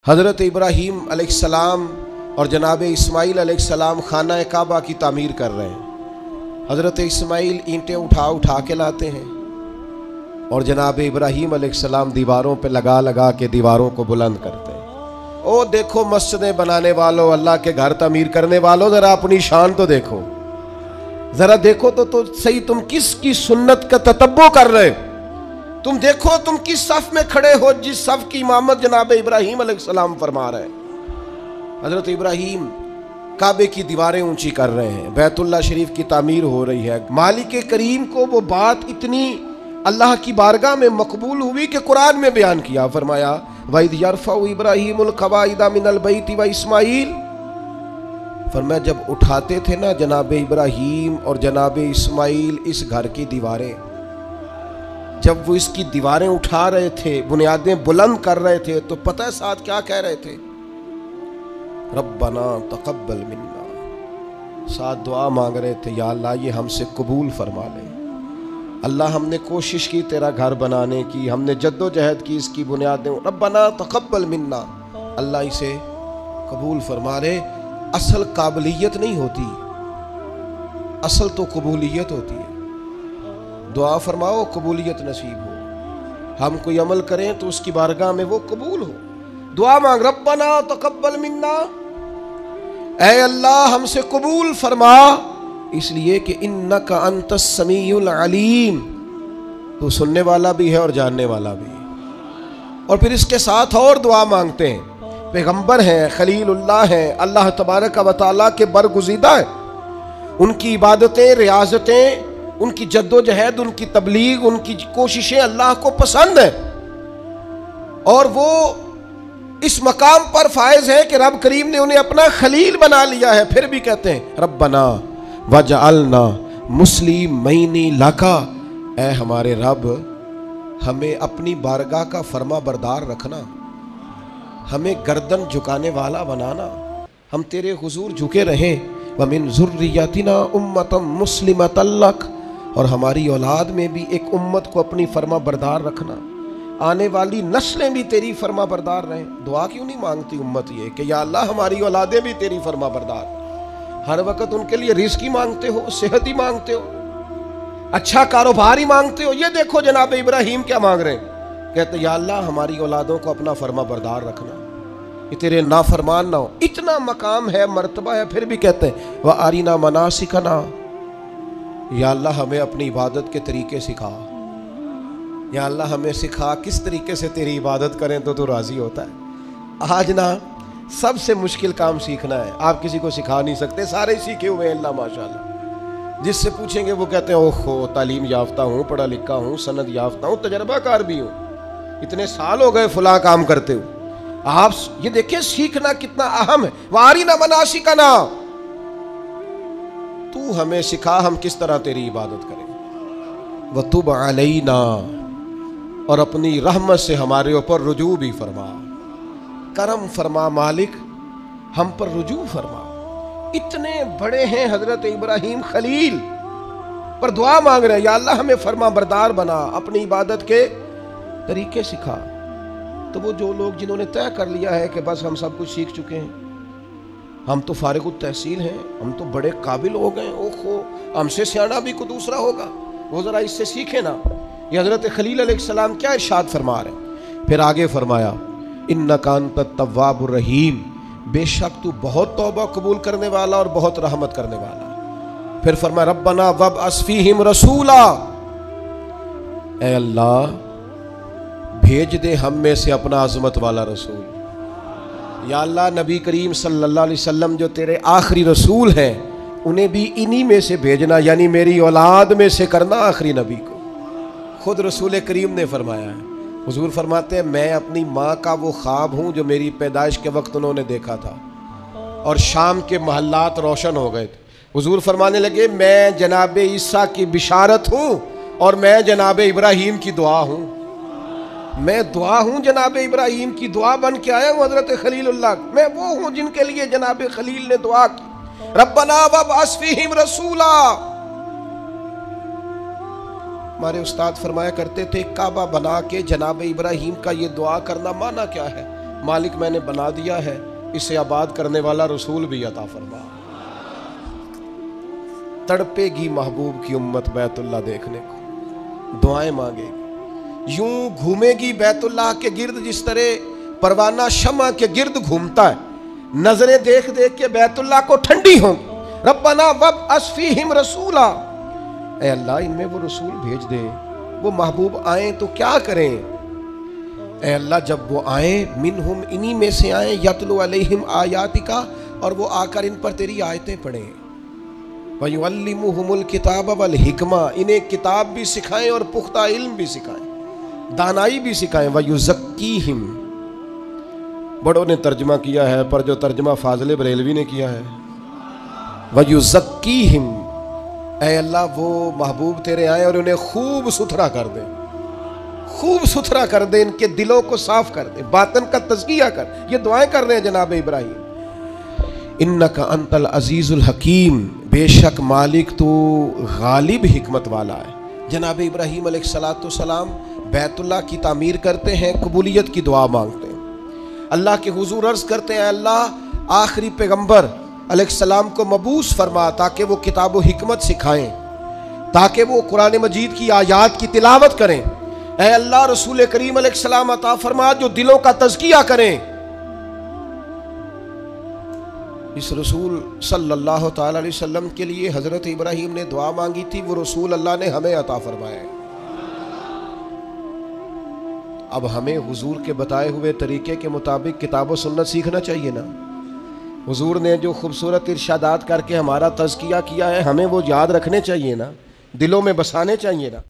हज़रत इब्राहीम अलैहिस्सलाम और जनाब इस्माईल अलैहिस्सलाम खाना काबा की तामीर कर रहे हैं। हज़रत इस्माईल ईंटें उठा उठा के लाते हैं और जनाब इब्राहीम अलैहिस्सलाम दीवारों पे लगा लगा के दीवारों को बुलंद करते हैं। ओ देखो मस्जिदें बनाने वालों, अल्लाह के घर तामीर करने वालों, ज़रा अपनी शान तो देखो, ज़रा देखो तो सही तुम किसकी सुन्नत का ततब्बो कर रहे हो। तुम देखो तुम किस सफ में खड़े हो जिस सफ की इमामत जनाब इब्राहीम अलैहिस्सलाम फरमा रहे हैं। हज़रत इब्राहीम काबे की दीवारें ऊंची कर रहे हैं, बैतुल्लाह शरीफ की तामीर हो रही है। मालिक करीम को वो बात इतनी अल्लाह की बारगाह में मकबूल हुई कि कुरान में बयान किया, फरमाया वइद यरफ़उ इब्राहीमुल क़वाइदा मिनल बैति व इस्माईल। फरमाया जब उठाते थे ना जनाब इब्राहीम और जनाब इस्माईल इस घर की दीवारें, जब वो इसकी दीवारें उठा रहे थे, बुनियादें बुलंद कर रहे थे, तो पता है साथ क्या कह रहे थे? रब्बना तक़ब्बल मिन्ना। साथ दुआ मांग रहे थे, या अल्लाह ये हमसे कबूल फरमा ले। अल्लाह हमने कोशिश की तेरा घर बनाने की, हमने जद्दोजहद की इसकी बुनियादें, रब्बना तक़ब्बल मिन्ना, अल्लाह इसे कबूल फरमा ले। असल काबिलियत नहीं होती, असल तो कबूलियत होती है। दुआ फरमाओ कबूलियत नसीब हो, हम कोई अमल करें तो उसकी बारगाह में वो कबूल हो। दुआ मांग, रब्बना तक़ब्बल मिन्ना, ऐ अल्लाह हमसे कबूल फरमा, इसलिए कि इन्नका अंतस समीउल अलीम, तो सुनने वाला भी है और जानने वाला भी है। और फिर इसके साथ और दुआ मांगते हैं, पैगंबर हैं, खलीलुल्लाह हैं, अल्लाह तबारक व तआला के बरगुज़ीदा है, उनकी इबादतें, रियाजतें, उनकी जद्दोजहद, उनकी तबलीग, उनकी कोशिशें अल्लाह को पसंद है। और वो इस मकाम पर फायज है कि रब करीम ने उन्हें अपना खलील बना लिया है। फिर भी कहते हैं रब्बना वजअलना मुस्लिमैनी लका, ऐ हमारे रब हमें अपनी बारगाह का फरमा बरदार रखना, हमें गर्दन झुकाने वाला बनाना, हम तेरे हुजूर झुके रहें। व मिन ज़ुर्रियतिना उम्मतम मुस्लिमतन लक, और हमारी औलाद में भी एक उम्मत को अपनी फरमा बरदार रखना, आने वाली नस्लें भी तेरी फरमा बरदार रहें। दुआ क्यों नहीं मांगती उम्मत ये कि या अल्लाह हमारी औलादें भी तेरी फरमा बरदार। हर वक्त उनके लिए रिज़्क़ ही मांगते हो, सेहत ही मांगते हो, अच्छा कारोबार ही मांगते हो। ये देखो जनाब इब्राहीम क्या मांग रहे हैं, कहते या अल्लाह हमारी औलादों को अपना फरमा बरदार रखना, ये तेरे नाफरमान ना हो। इतना मकाम है, मर्तबा है, फिर भी कहते हैं वह आरीना मनासिकना, या अल्लाह हमें अपनी इबादत के तरीके सिखा, या अल्लाह हमें सिखा किस तरीके से तेरी इबादत करें तो तू राज़ी होता है। आज ना सबसे मुश्किल काम सीखना है, आप किसी को सिखा नहीं सकते, सारे सीखे हुए हैं अल्लाह माशाल्लाह। जिससे पूछेंगे वो कहते हैं ओहो तालीम याफ्ता हूँ, पढ़ा लिखा हूँ, सनद याफ्ता हूँ, तजर्बाकार भी हूँ, इतने साल हो गए फुला काम करते हुए। आप ये देखिए सीखना कितना अहम है। वारीना मनासिकना, तू हमें सिखा हम किस तरह तेरी इबादत करें। वतुब अलैना, और अपनी रहमत से हमारे ऊपर रुजू भी फरमा, करम फरमा मालिक, हम पर रुजू फरमा। इतने बड़े हैं हजरत इब्राहीम खलील, पर दुआ मांग रहे हैं या अल्लाह हमें फरमा बरदार बना, अपनी इबादत के तरीके सिखा। तो वो जो लोग जिन्होंने तय कर लिया है कि बस हम सब कुछ सीख चुके हैं, हम तो फारिगुत तहसील हैं, हम तो बड़े काबिल हो गए, ओहो हमसे सियाना भी कोई दूसरा होगा, वो ज़रा इससे सीखे ना। ये हज़रत खलील अलैहिस्सलाम क्या इरशाद फरमा रहे। फिर आगे फरमाया इन्नका अंतत तव्वाबुर रहीम, बेशक तू बहुत तौबा कबूल करने वाला और बहुत रहमत करने वाला। फिर फरमाया रब्बना वब्अस फीहिम रसूला, ऐ अल्लाह भेज दे हम में से अपना अज़मत वाला रसूल। या अल्लाह नबी करीम सल्लल्लाहु अलैहि वसल्लम जो तेरे आखिरी रसूल हैं उन्हें भी इन्हीं में से भेजना, यानी मेरी औलाद में से करना आखिरी नबी को। खुद रसूल करीम ने फरमाया है, हुजूर फरमाते हैं मैं अपनी माँ का वो ख्वाब हूँ जो मेरी पैदाइश के वक्त उन्होंने देखा था और शाम के महल्लात रोशन हो गए थे। हुजूर फरमाने लगे मैं जनाब ईसा की बिशारत हूँ और मैं जनाब इब्राहीम की दुआ हूँ, मैं दुआ हूँ जनाब इब्राहीम की दुआ बन के आया हूँ हजरत खलीलुल्लाह। मैं वो हूँ जिनके लिए जनाब खलील ने दुआ की, रब्बना वब्अस फीहिम रसूला। हमारे उस्ताद फरमाया करते थे काबा बना के जनाब इब्राहीम का ये दुआ करना माना क्या है। मालिक मैंने बना दिया है, इसे आबाद करने वाला रसूल भी अता फरमा। तड़पेगी महबूब की उम्मत बैतुल्लाह देखने को, दुआएं मांगेगी, यूं घूमेगी बैतुल्लाह के गिर्द जिस तरह परवाना शमा के गिर्द घूमता है। नजरें देख देख के बैतुल्लाह को ठंडी होंगी। रब्बना वब असफीहिम रसूला, ऐ अल्लाह इनमें वो रसूल भेज दे, वो महबूब आए तो क्या करें। ऐ अल्लाह जब वो आए, मिनहुम इन्हीं में से आए, यतलु अलैहिम आयातिका, और वो आकर इन पर तेरी आयतें पढ़ें। वयुअल्लिमुहुमुल किताब वल हिकमा, इन्हें किताब भी सिखाएं और पुख्ता इल्म भी सिखाएं, दानाई भी सिखाएं। वयुज़क्कीहिम, बड़ों ने तर्जमा किया है, पर जो तर्जमा फाज़िल बरेलवी ने किया है, वयुज़क्कीहिम, ऐ अल्लाह वो महबूब तेरे आए और उन्हें खूब सुथरा कर दे, खूब सुथरा कर दे, इनके दिलों को साफ कर दे, बातन का तज़किया कर। ये दुआएं कर रहे हैं जनाब इब्राहीम। इन्नका अंतल अजीजुल हकीम, बेशक मालिक तो गालिब हिकमत वाला है। जनाब इब्राहीम अलैहिस्सलाम बैतुल्लाह की तामीर करते हैं, कबूलियत की दुआ मांगते हैं, अल्लाह के हुजूर अर्ज करते हैं, अल्लाह आखिरी पैगंबर अलैहिस्सलाम को मबूस फरमा ताकि वो किताब व हिकमत सिखाएं, ताकि वो कुरान मजीद की आयात की तिलावत करें। ऐ अल्लाह रसूल करीम अलैहिस्सलाम अता फरमा जो दिलों का तज़किया करें। इस रसूल सल्लल्लाहु ताला अलैहि वसल्लम के लिए हज़रत इब्राहीम ने दुआ मांगी थी, वो रसूल अल्लाह ने हमें अता फरमाए। अब हमें हुजूर के बताए हुए तरीके के मुताबिक किताब व सुन्नत सीखना चाहिए ना। हुजूर ने जो खूबसूरत इरशादात करके हमारा तज़किया किया है, हमें वो याद रखने चाहिए ना, दिलों में बसाने चाहिए ना।